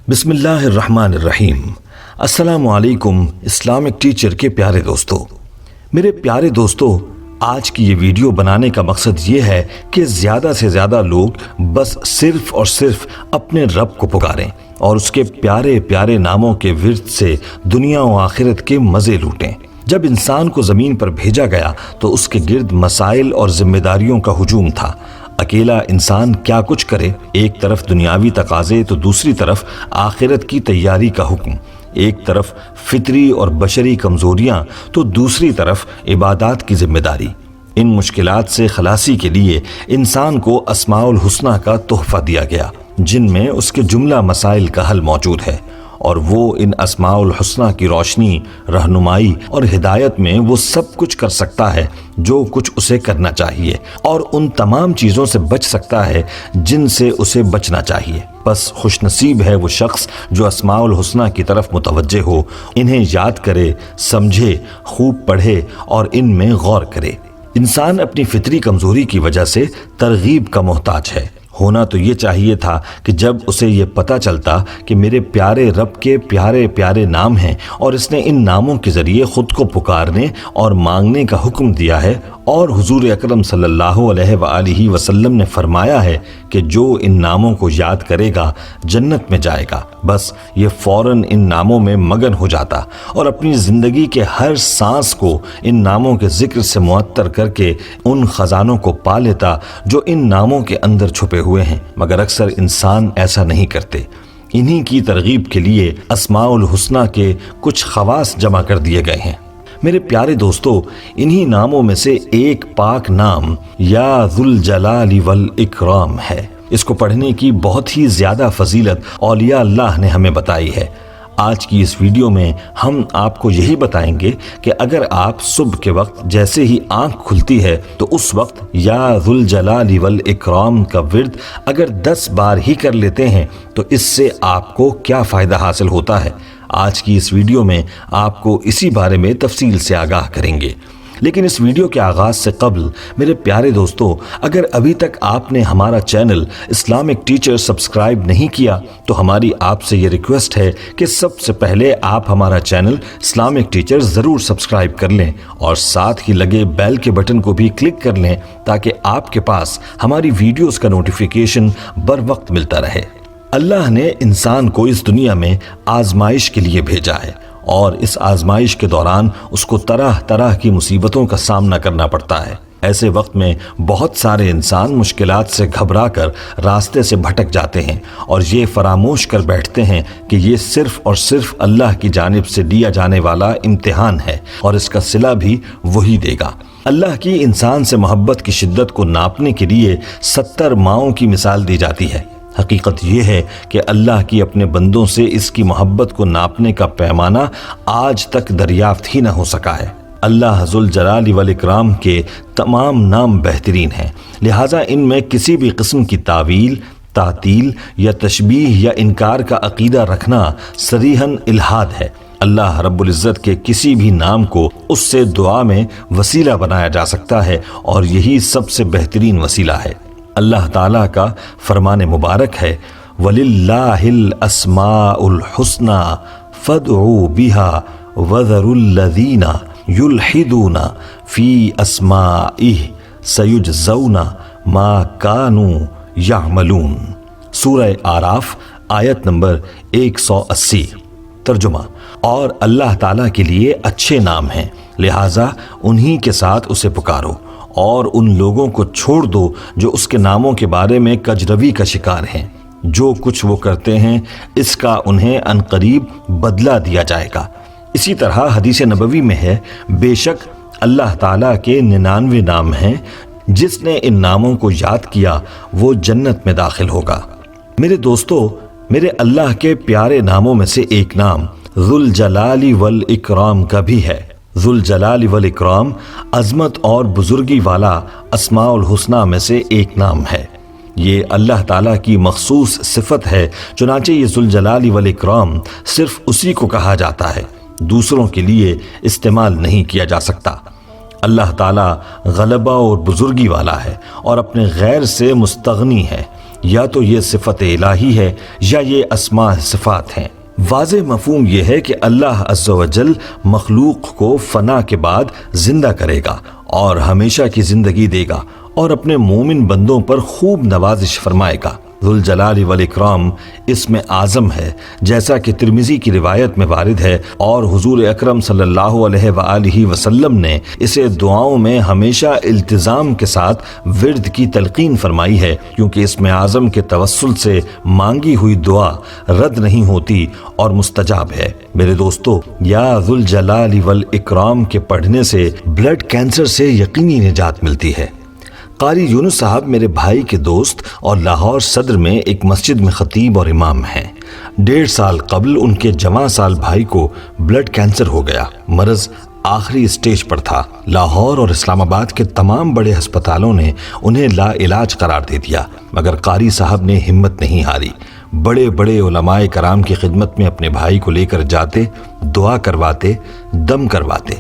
بسم اللہ الرحمن الرحیم۔ السلام علیکم اسلامک ٹیچر کے پیارے دوستو۔ میرے پیارے دوستو، آج کی یہ ویڈیو بنانے کا مقصد یہ ہے کہ زیادہ سے زیادہ لوگ بس صرف اور صرف اپنے رب کو پکاریں اور اس کے پیارے پیارے ناموں کے ورد سے دنیا و آخرت کے مزے لوٹیں۔ جب انسان کو زمین پر بھیجا گیا تو اس کے گرد مسائل اور ذمہ داریوں کا ہجوم تھا۔ اکیلا انسان کیا کچھ کرے، ایک طرف دنیاوی تقاضے تو دوسری طرف آخرت کی تیاری کا حکم، ایک طرف فطری اور بشری کمزوریاں تو دوسری طرف عبادات کی ذمہ داری۔ ان مشکلات سے خلاصی کے لیے انسان کو اسماء الحسنی کا تحفہ دیا گیا، جن میں اس کے جملہ مسائل کا حل موجود ہے، اور وہ ان اسماء الحسنی کی روشنی، رہنمائی اور ہدایت میں وہ سب کچھ کر سکتا ہے جو کچھ اسے کرنا چاہیے، اور ان تمام چیزوں سے بچ سکتا ہے جن سے اسے بچنا چاہیے۔ بس خوش نصیب ہے وہ شخص جو اسماء الحسنی کی طرف متوجہ ہو، انہیں یاد کرے، سمجھے، خوب پڑھے اور ان میں غور کرے۔ انسان اپنی فطری کمزوری کی وجہ سے ترغیب کا محتاج ہے۔ ہونا تو یہ چاہیے تھا کہ جب اسے یہ پتہ چلتا کہ میرے پیارے رب کے پیارے پیارے نام ہیں اور اس نے ان ناموں کے ذریعے خود کو پکارنے اور مانگنے کا حکم دیا ہے، اور حضور اکرم صلی اللہ علیہ وآلہ وسلم نے فرمایا ہے کہ جو ان ناموں کو یاد کرے گا جنت میں جائے گا، بس یہ فوراً ان ناموں میں مگن ہو جاتا اور اپنی زندگی کے ہر سانس کو ان ناموں کے ذکر سے معطر کر کے ان خزانوں کو پا لیتا جو ان ناموں کے اندر چھپے ہوئے ہیں، مگر اکثر انسان ایسا نہیں کرتے۔ انہی کی ترغیب کے لیے اسماء الحسنی کے کچھ خواص جمع کر دیے گئے ہیں۔ میرے پیارے دوستو، انہی ناموں میں سے ایک پاک نام یا ذوالجلال والاکرام ہے۔ اس کو پڑھنے کی بہت ہی زیادہ فضیلت اولیاء اللہ نے ہمیں بتائی ہے۔ آج کی اس ویڈیو میں ہم آپ کو یہی بتائیں گے کہ اگر آپ صبح کے وقت جیسے ہی آنکھ کھلتی ہے تو اس وقت یا ذوالجلال والاکرام کا ورد اگر 10 بار ہی کر لیتے ہیں تو اس سے آپ کو کیا فائدہ حاصل ہوتا ہے، آج کی اس ویڈیو میں آپ کو اسی بارے میں تفصیل سے آگاہ کریں گے۔ لیکن اس ویڈیو کے آغاز سے قبل میرے پیارے دوستو، اگر ابھی تک آپ نے ہمارا چینل اسلامک ٹیچر سبسکرائب نہیں کیا تو ہماری آپ سے یہ ریکویسٹ ہے کہ سب سے پہلے آپ ہمارا چینل اسلامک ٹیچر ضرور سبسکرائب کر لیں اور ساتھ ہی لگے بیل کے بٹن کو بھی کلک کر لیں تاکہ آپ کے پاس ہماری ویڈیوز کا نوٹیفیکیشن بر وقت ملتا رہے۔ اللہ نے انسان کو اس دنیا میں آزمائش کے لیے بھیجا ہے، اور اس آزمائش کے دوران اس کو طرح طرح کی مصیبتوں کا سامنا کرنا پڑتا ہے۔ ایسے وقت میں بہت سارے انسان مشکلات سے گھبرا کر راستے سے بھٹک جاتے ہیں اور یہ فراموش کر بیٹھتے ہیں کہ یہ صرف اور صرف اللہ کی جانب سے دیا جانے والا امتحان ہے، اور اس کا صلہ بھی وہی دے گا۔ اللہ کی انسان سے محبت کی شدت کو ناپنے کے لیے 70 ماؤں کی مثال دی جاتی ہے۔ حقیقت یہ ہے کہ اللہ کی اپنے بندوں سے اس کی محبت کو ناپنے کا پیمانہ آج تک دریافت ہی نہ ہو سکا ہے۔ اللہ ذوالجلال والاکرام کے تمام نام بہترین ہیں، لہٰذا ان میں کسی بھی قسم کی تعویل، تعطیل یا تشبیہ یا انکار کا عقیدہ رکھنا صریحاً الحاد ہے۔ اللہ رب العزت کے کسی بھی نام کو اس سے دعا میں وسیلہ بنایا جا سکتا ہے، اور یہی سب سے بہترین وسیلہ ہے۔ اللہ تعالیٰ کا فرمان مبارک ہے، وَلِلَّهِ الْأَسْمَاءُ الْحُسْنَى فَادْعُوا بِهَا وَذَرُوا الَّذِينَ يُلْحِدُونَ فِي أَسْمَائِهِ سَيُجْزَوْنَ مَا كَانُوا يَعْمَلُونَ۔ سورہ اعراف آیت نمبر 180۔ ترجمہ: اور اللہ تعالیٰ کے لیے اچھے نام ہیں، لہٰذا انہی کے ساتھ اسے پکارو، اور ان لوگوں کو چھوڑ دو جو اس کے ناموں کے بارے میں کجروی کا شکار ہیں۔ جو کچھ وہ کرتے ہیں اس کا انہیں عنقریب بدلہ دیا جائے گا۔ اسی طرح حدیث نبوی میں ہے، بے شک اللہ تعالیٰ کے 99 نام ہیں، جس نے ان ناموں کو یاد کیا وہ جنت میں داخل ہوگا۔ میرے دوستو، میرے اللہ کے پیارے ناموں میں سے ایک نام ذوالجلال والاکرام کا بھی ہے۔ ذوالجلال والاکرام عظمت اور بزرگی والا اسماء الحسنی میں سے ایک نام ہے۔ یہ اللہ تعالیٰ کی مخصوص صفت ہے، چنانچہ یہ ذوالجلال والاکرام صرف اسی کو کہا جاتا ہے، دوسروں کے لیے استعمال نہیں کیا جا سکتا۔ اللہ تعالیٰ غلبہ اور بزرگی والا ہے اور اپنے غیر سے مستغنی ہے۔ یا تو یہ صفت الہی ہے یا یہ اسماء صفات ہیں۔ واضح مفہوم یہ ہے کہ اللہ عز و جل مخلوق کو فنا کے بعد زندہ کرے گا اور ہمیشہ کی زندگی دے گا اور اپنے مومن بندوں پر خوب نوازش فرمائے گا۔ ذوالجلال والاکرام اسم اعظم ہے، جیسا کہ ترمذی کی روایت میں وارد ہے، اور حضور اکرم صلی اللہ علیہ وآلہ وسلم نے اسے دعاؤں میں ہمیشہ التزام کے ساتھ ورد کی تلقین فرمائی ہے، کیونکہ اسم اعظم کے توسل سے مانگی ہوئی دعا رد نہیں ہوتی اور مستجاب ہے۔ میرے دوستو، یا ذوالجلال والاکرام کے پڑھنے سے بلڈ کینسر سے یقینی نجات ملتی ہے۔ قاری یونس صاحب میرے بھائی کے دوست اور لاہور صدر میں ایک مسجد میں خطیب اور امام ہیں۔ 1.5 سال قبل ان کے جوان سال بھائی کو بلڈ کینسر ہو گیا۔ مرض آخری اسٹیج پر تھا۔ لاہور اور اسلام آباد کے تمام بڑے ہسپتالوں نے انہیں لا علاج قرار دے دیا، مگر قاری صاحب نے ہمت نہیں ہاری۔ بڑے بڑے علماء کرام کی خدمت میں اپنے بھائی کو لے کر جاتے، دعا کرواتے، دم کرواتے۔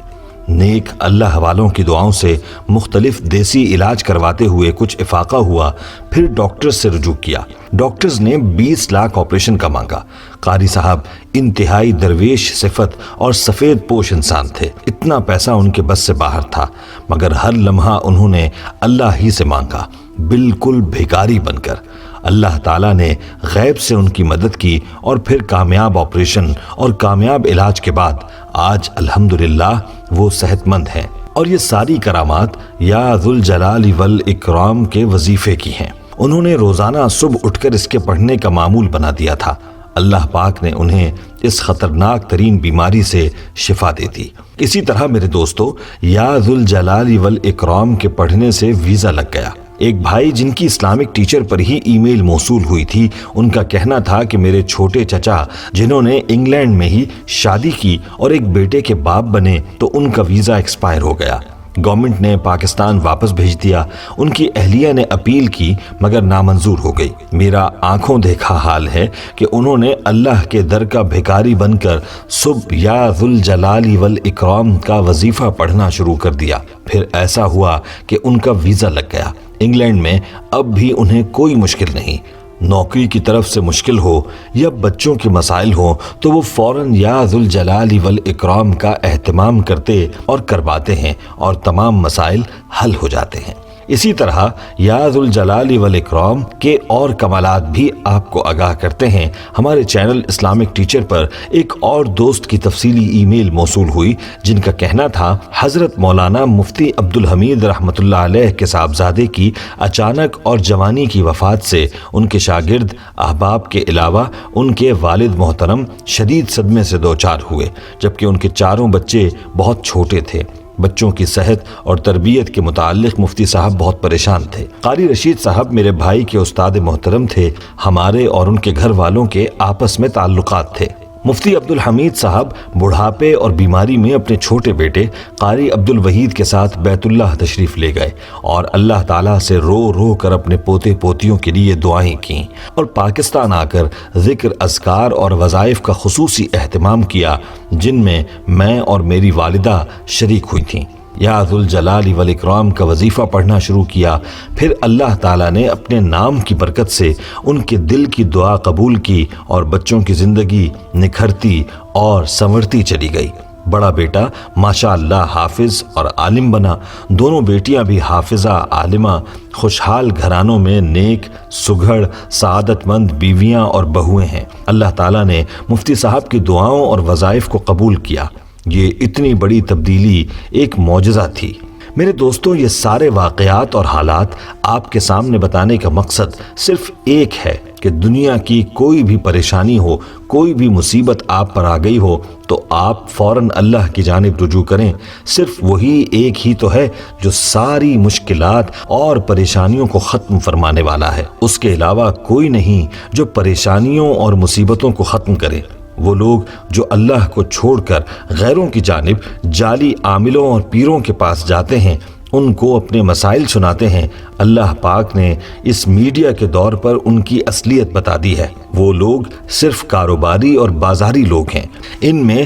نیک اللہ والوں کی دعاؤں سے مختلف دیسی علاج کرواتے ہوئے کچھ افاقہ ہوا، پھر ڈاکٹرز سے رجوع کیا۔ ڈاکٹرز نے 20 لاکھ آپریشن کا مانگا۔ قاری صاحب انتہائی درویش صفت اور سفید پوش انسان تھے، اتنا پیسہ ان کے بس سے باہر تھا، مگر ہر لمحہ انہوں نے اللہ ہی سے مانگا، بالکل بھیکاری بن کر۔ اللہ تعالیٰ نے غیب سے ان کی مدد کی اور پھر کامیاب آپریشن اور کامیاب علاج کے بعد آج الحمدللہ وہ صحت مند ہیں۔ اور یہ ساری کرامات یا ذوالجلال والاکرام کے وظیفے کی ہیں۔ انہوں نے روزانہ صبح اٹھ کر اس کے پڑھنے کا معمول بنا دیا تھا۔ اللہ پاک نے انہیں اس خطرناک ترین بیماری سے شفا دے دی۔ اسی طرح میرے دوستو، یا ذوالجلال والاکرام کے پڑھنے سے ویزا لگ گیا۔ ایک بھائی جن کی اسلامک ٹیچر پر ہی ای میل موصول ہوئی تھی، ان کا کہنا تھا کہ میرے چھوٹے چچا جنہوں نے انگلینڈ میں ہی شادی کی اور ایک بیٹے کے باپ بنے، تو ان کا ویزا ایکسپائر ہو گیا۔ گورنمنٹ نے پاکستان واپس بھیج دیا۔ ان کی اہلیہ نے اپیل کی مگر نامنظور ہو گئی۔ میرا آنکھوں دیکھا حال ہے کہ انہوں نے اللہ کے در کا بھیکاری بن کر صبح یا ذوالجلال والاکرام کا وظیفہ پڑھنا شروع کر دیا۔ پھر ایسا ہوا کہ ان کا ویزا لگ گیا۔ انگلینڈ میں اب بھی انہیں کوئی مشکل نہیں۔ نوکری کی طرف سے مشکل ہو یا بچوں کے مسائل ہوں تو وہ فوراً یا ذوالجلال والاکرام کا اہتمام کرتے اور کرواتے ہیں اور تمام مسائل حل ہو جاتے ہیں۔ اسی طرح یا ذوالجلال والاکرام کے اور کمالات بھی آپ کو آگاہ کرتے ہیں۔ ہمارے چینل اسلامک ٹیچر پر ایک اور دوست کی تفصیلی ای میل موصول ہوئی، جن کا کہنا تھا حضرت مولانا مفتی عبدالحمید رحمۃ اللہ علیہ کے صاحبزادے کی اچانک اور جوانی کی وفات سے ان کے شاگرد احباب کے علاوہ ان کے والد محترم شدید صدمے سے دوچار ہوئے، جبکہ ان کے چاروں بچے بہت چھوٹے تھے۔ بچوں کی صحت اور تربیت کے متعلق مفتی صاحب بہت پریشان تھے۔ قاری رشید صاحب میرے بھائی کے استاد محترم تھے۔ ہمارے اور ان کے گھر والوں کے آپس میں تعلقات تھے۔ مفتی عبدالحمید صاحب بڑھاپے اور بیماری میں اپنے چھوٹے بیٹے قاری عبدالوحید کے ساتھ بیت اللہ تشریف لے گئے اور اللہ تعالیٰ سے رو رو کر اپنے پوتے پوتیوں کے لیے دعائیں کیں اور پاکستان آ کر ذکر، اذکار اور وظائف کا خصوصی اہتمام کیا، جن میں میں اور میری والدہ شریک ہوئی تھیں۔ یا ذوالجلال والاکرام کا وظیفہ پڑھنا شروع کیا۔ پھر اللہ تعالیٰ نے اپنے نام کی برکت سے ان کے دل کی دعا قبول کی اور بچوں کی زندگی نکھرتی اور سنورتی چلی گئی۔ بڑا بیٹا ماشاءاللہ حافظ اور عالم بنا، دونوں بیٹیاں بھی حافظہ، عالمہ، خوشحال گھرانوں میں نیک، سگھڑ، سعادت مند بیویاں اور بہویں ہیں۔ اللہ تعالیٰ نے مفتی صاحب کی دعاؤں اور وظائف کو قبول کیا۔ یہ اتنی بڑی تبدیلی ایک معجزہ تھی۔ میرے دوستو، یہ سارے واقعات اور حالات آپ کے سامنے بتانے کا مقصد صرف ایک ہے کہ دنیا کی کوئی بھی پریشانی ہو، کوئی بھی مصیبت آپ پر آ گئی ہو تو آپ فوراً اللہ کی جانب رجوع کریں۔ صرف وہی ایک ہی تو ہے جو ساری مشکلات اور پریشانیوں کو ختم فرمانے والا ہے۔ اس کے علاوہ کوئی نہیں جو پریشانیوں اور مصیبتوں کو ختم کرے۔ وہ لوگ جو اللہ کو چھوڑ کر غیروں کی جانب جعلی عاملوں اور پیروں کے پاس جاتے ہیں، ان کو اپنے مسائل سناتے ہیں، اللہ پاک نے اس میڈیا کے دور پر ان کی اصلیت بتا دی ہے۔ وہ لوگ صرف کاروباری اور بازاری لوگ ہیں۔ ان میں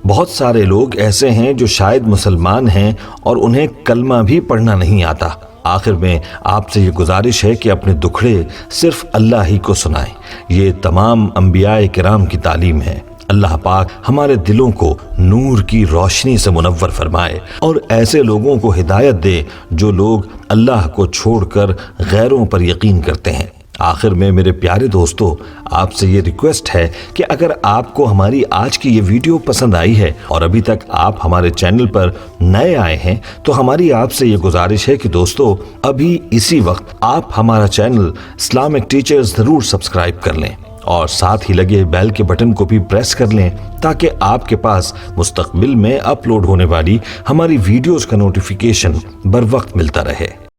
بہت سارے لوگ ایسے ہیں جو شاید مسلمان ہیں اور انہیں کلمہ بھی پڑھنا نہیں آتا، آخر میں آپ سے یہ گزارش ہے کہ اپنے دکھڑے صرف اللہ ہی کو سنائیں۔ یہ تمام انبیاء کرام کی تعلیم ہے۔ اللہ پاک ہمارے دلوں کو نور کی روشنی سے منور فرمائے اور ایسے لوگوں کو ہدایت دے جو لوگ اللہ کو چھوڑ کر غیروں پر یقین کرتے ہیں۔ آخر میں میرے پیارے دوستو، آپ سے یہ ریکویسٹ ہے کہ اگر آپ کو ہماری آج کی یہ ویڈیو پسند آئی ہے اور ابھی تک آپ ہمارے چینل پر نئے آئے ہیں تو ہماری آپ سے یہ گزارش ہے کہ دوستو ابھی اسی وقت آپ ہمارا چینل اسلامک ٹیچرز ضرور سبسکرائب کر لیں اور ساتھ ہی لگے بیل کے بٹن کو بھی پریس کر لیں تاکہ آپ کے پاس مستقبل میں اپلوڈ ہونے والی ہماری ویڈیوز کا نوٹیفیکیشن بر وقت ملتا رہے۔